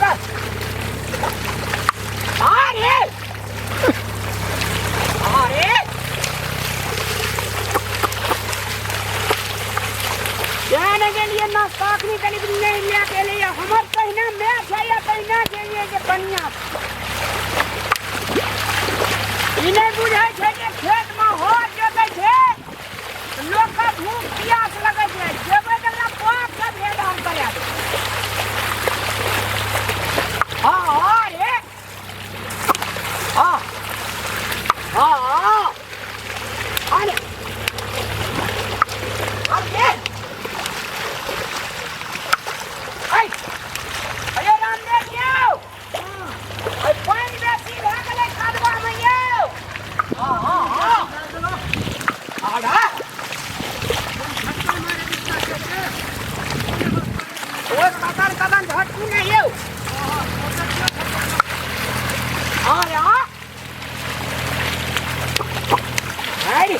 कर अरे अरे जाने के लिए ना काकनी कनी नहीं लिया के लिए हमर कहना मैच है या कहना के लिए के बनिया इने बुझाय छै के खेत में हो जोते छै लोग का भूख प्यास लगे छै जेबे गल्ला पाप का भेद हम करे हां अरे हां हां अरे अरे आई अरे राम ने क्यों आई पानी बेसी भ गेलै कादवा में यौ हां हां हां आड़ा ओ कदन झटकू नहीं यौ अरे हां अरे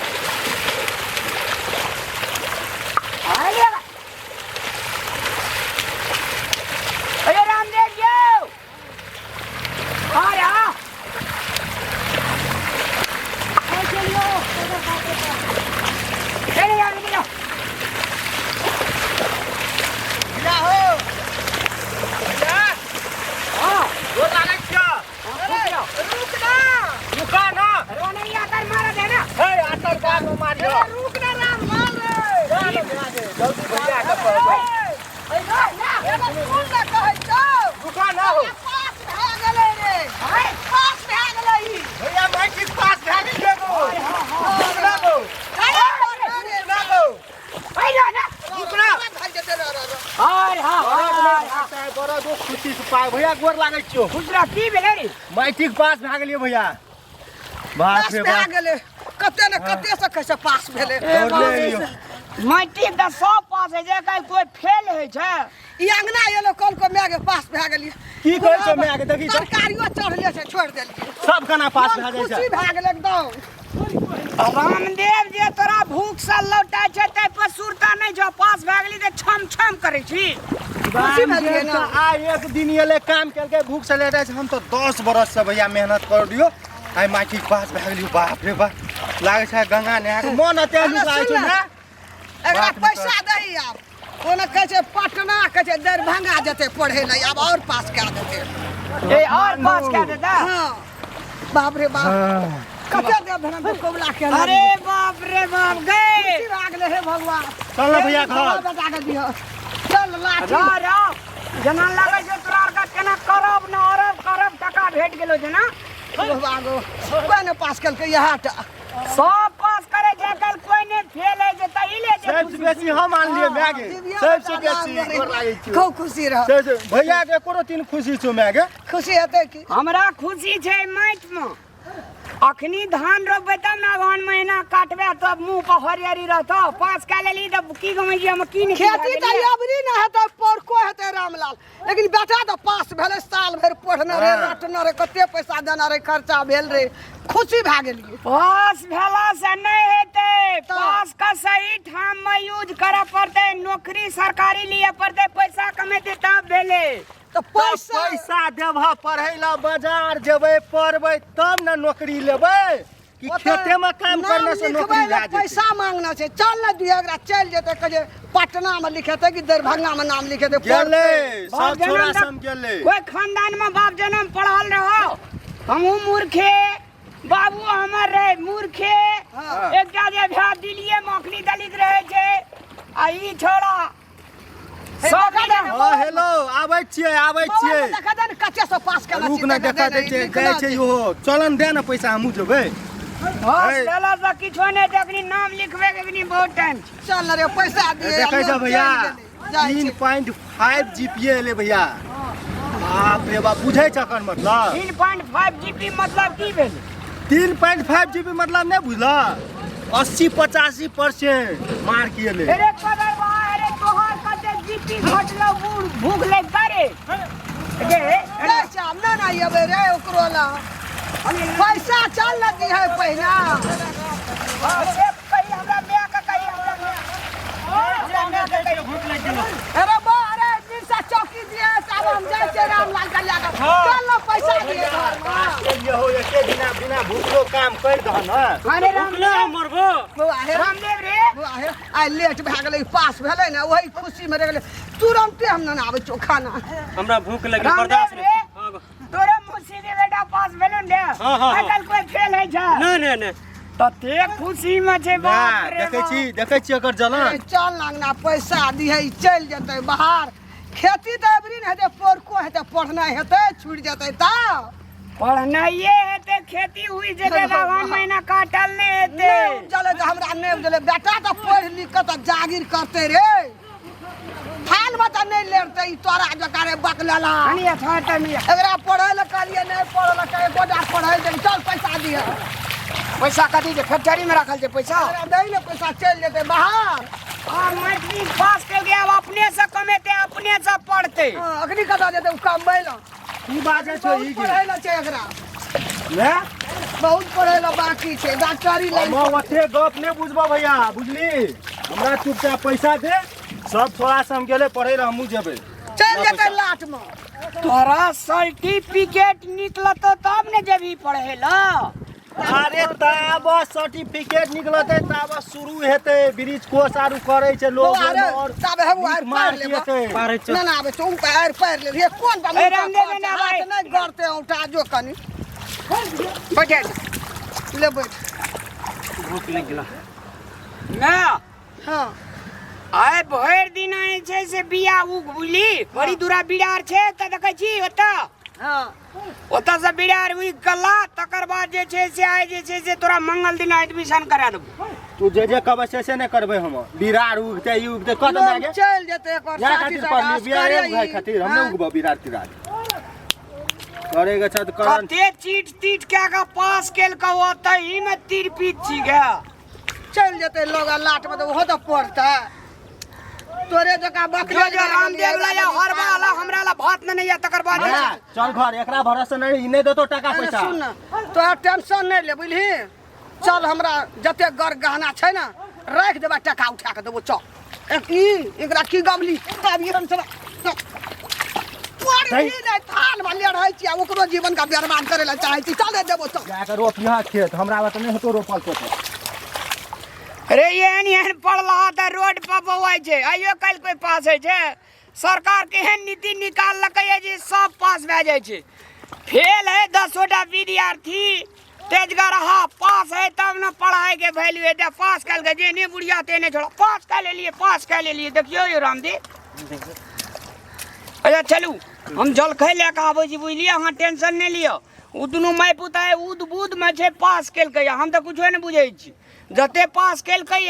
अरे अरे रामदेव जी अरे हां चलियो चले यार मिलो मिला हो क्या हां वो लागे क्या रुक ना अरे नहीं आकर मारा देना ए आकर का मारियो रुक ना राम मार रे जल्दी भैया का ए ना एगो फूल ना कहै छौ रुका ना हो पास भ गेलै रे भाई पास भ गेलै भैया भाई किस पास भ गेलै गो हां ना गो ना गो भैया ना रुक ना हां हां बड़ा दो खुशी से पाए भैया गोर लागै छियो खुशरा की भेलै रे मैट्रिक पास भ गेलियै भैया बाप रे बाप गेलै कते न कते से कैसे पास भेलै मैट्रिक द 100 पास है जे कोई फेल है छै ई अंगना एलो कल को मैगे पास भ गेलियै की कहै छै मैगे देखी सरकारियो चढ़ले छै छोड़ देलियै सब कना पास भ जाइ छै खुशी भ गेलै एकदम रामदेव जे तोरा भूख से लौटाय छै तै पर सुरता नहीं जो पास भ गेली त छम छम करै छी खुशी भेलियै न आ एक दिन एले काम केलकै भूख से लेटाय छै हम तो 10 बरस से भैया मेहनत कर दियो आई मैट्रिक पास भ गेली बाप रे बाप लागे छै गंगा नहा के मन अते लुक लागे छै ना एकरा पैसा दही आब कोना कहै छै पटना कहै छै दरभंगा जते पढ़े ले आब और पास कए देते ए और पास कए देता हां बाप रे बाप कते दे भरा कोबला के अरे बाप रे बाप गए लागले हे भगवान चल भैया घर बेटा के दियो चल लाठी रा जना लागे छै तोरा का केना करब न अरब करब टका भेट गेलो जना बागो कोई न पास कल के यहां सब पास करे जे कल कोई ने फेल है जे तहिले जे सबसे बेसी हम आन लिए मैगे सबसे बेसी गोर लागे छी खूब खुशी रह भैया के कोनो तीन खुशी छौ मैगे खुशी हेतै की हमरा खुशी छै माइट में अखनी धान रोपबै तब ना अगहन महीना काटबे तब मुंह पर हरियरी रहतो पास का लेली तब की गमैया में की नहीं खेती त अबरी न हेतै पोरको हेतै रामलाल लेकिन बेटा तो पास भेले साल भर पढ़ना रे रटना रे कते पैसा देना रे खर्चा भेल रे खुशी भ गेलियै पास भेला से नहीं हेतै पास का सही ठाम में यूज करे पड़तै नौकरी सरकारी लिए पड़तै पैसा कमेतै तब भेले तो पैसा देबह पढ़ै ला बाजार जेबै पढ़बै तब न नौकरी लेबै कि खेते में काम करने से नौकरी ला पैसा मांगना छै चल न दिया एकरा चल जेतै कहे पटना में लिखेतै कि दरभंगा में नाम लिखेतै गेलै सब छोरा सम गेलै कोई खानदान में बाप जन्म पढ़ल रहो हमहु मूर्खे बाबू हमर रे मूर्खे एकटा जे भा दिलिये मखनी दलित रहे छै आ ई छोड़ा हेलो आबै छियै देखा दे कच्चे से पास केना रुक न देखा दे छै गए छै यो चलन दे न पैसा हमहु जेबै हां चला से किछो नै देखनी नाम लिखबे के भी बहुत टाइम चल रे पैसा दे देखै छ भैया 3.5 जीपीए ले भैया बाप रे बाप बुझै छ कर मतलब 3.5 जीपी मतलब की भेल 3.5 जीपी मतलब नै बुझला 80-85% मार के ले अरे पगलवा अरे तोहर कते जीपी घटलो भूख लग करे गे अरे सामने ना आबे रे ओकरो ला पैसा चल लगी है पहिना अरे कहीं हमरा मैं का कहीं हमरा मैं का कहीं भूख लग गेलो अरे बा अरे दिन से चौकी दिए अब हम जाए छे रामलाल का लेकर चल ना पैसा दिए घर में चलिए हो एके बिना बिना भूखलो काम कर द ना अरे रामदेव मरबो बउआ हे रामदेव रे बउआ हे आ लेट भ गेलै पास भेलै ना वही खुशी में रह गेलै तुरंते हम ना आबै छौ खाना हमरा भूख लगी बर्दाश्त रे तोरे मुसी के बेटा पास भेलै ने आजकल कोई फेल है छ नहीं तो ते खुशी में छे बाप रे देखै छी एकर जलन चल लगना पैसा दिहे चल जतै बाहर खेती तो अबरी न हेतै पोरको हेतै पढ़ना हेतै छूट जतै त पढ़नाइए हेतै खेती हुई जेतै लगन महीना काटल ने हेतै चले त हमरा ने चले बेटा त पढ़ लिख के त जागीर करते रे थाल में त नहीं लेरते ई तोरा जकारे बकलेला अनि था त में एकरा पढ़ै ल कहलिए नहीं पढ़ल कहे गोटा पढ़ै दे चल पैसा दिहे पैसा कथी जे फैक्ट्री में रखल छै पैसा दे ले पैसा चल जेतै बाहर और मैट्रिक पास कर गया अब अपने से कमेते अपने से पढ़ते अखनी कदा जेते कमबै ल की बाजे छौ ई पढ़ै ल छै एकरा ने बहुत पढ़ै ल बाकी छै डॉक्टरी लाइन हम ओते गप ने बुझबो भैया बुझली हमरा चुपचाप पैसा दे सब थोड़ा से हम गेले पढ़े रह हमहू जेबै चल जेते लाट में तोरा सर्टिफिकेट निकलत तब ने जेबी पढ़े ल अरे ताब सर्टिफिकेट निकलते ताब शुरू हेते ब्रिज कोर्स आरु करे छै लोग और तब हम आर मार लेबे ना ना आबे तू पैर ले रे कोन बा हाथ नहीं करते उठा जो कनी बैठ ले बैठ भूख लग गेला ना हां आइ भर दिन आइ छै से बिया उग बुली बड़ी दूरा बिडार छै त देखै छी ओता हां ओता से बिडार उग गला तकर बाद जे छै से आइ जे छै से तोरा मंगल दिन एडमिशन करा देबो तू जे कहबे से ने करबै हम बिरार उगते ई उगते कत लागे चल जेते एकर या खातिर पढ़ली बिरार उगै खातिर हम ने उगबो बिरार तिरार करेगा छ त करन कते चीट तीट के का पास केल का ओतै ही में तिरपीत छी गे चल जेते लोग लाट में तो हो त पढ़ता तोरे जका बकरे जो रामदेव लाया हर वाला हमरा ला भात नहीं है तकर बाद चल घर एकरा भरोसा नहीं इने देतो टाका पैसा सुन तो टेंशन नहीं ले बुझली चल हमरा जते गर गहना छै ना रख देबा टाका उठा के देबो चल एक ई एकरा की गमली अब ये चल पढ़ी नहीं थाल में ले रहै छी ओकरो जीवन का बर्बाद करे ला चाहै छी चल देबो चल जाकर रोप यहाँ खेत हमरा बात नहीं होतो रोपल तो अरे एहन पढ़ला त रोड पर बौआइ छै आइयो काल कोई पास है छै सरकार केहन नीति निकाललकै जे सब पास भए जाइ छै फेल है 10टा विद्यार्थी तेजगरहा पास है तब न पढ़ाई के वैल्यू है पास कल के जे ने बुढ़िया तेने छोड़ा पास कर ले लिए देखियो यो रामदेव अच्छा चलू हम जलखै ले के आबै छी बुझलिए अहाँ टेंशन नहीं लियो उ दुनू माय पुता है उद बुद में छै पास केलकै हम त कुछो नहीं बुझै छी जते पास केलकै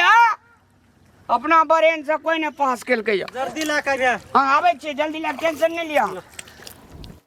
अपना ब्रेन से कोई ने पास केलकै जल्दी ला के हां आबै छी जल्दी ला टेंशन नहीं लिया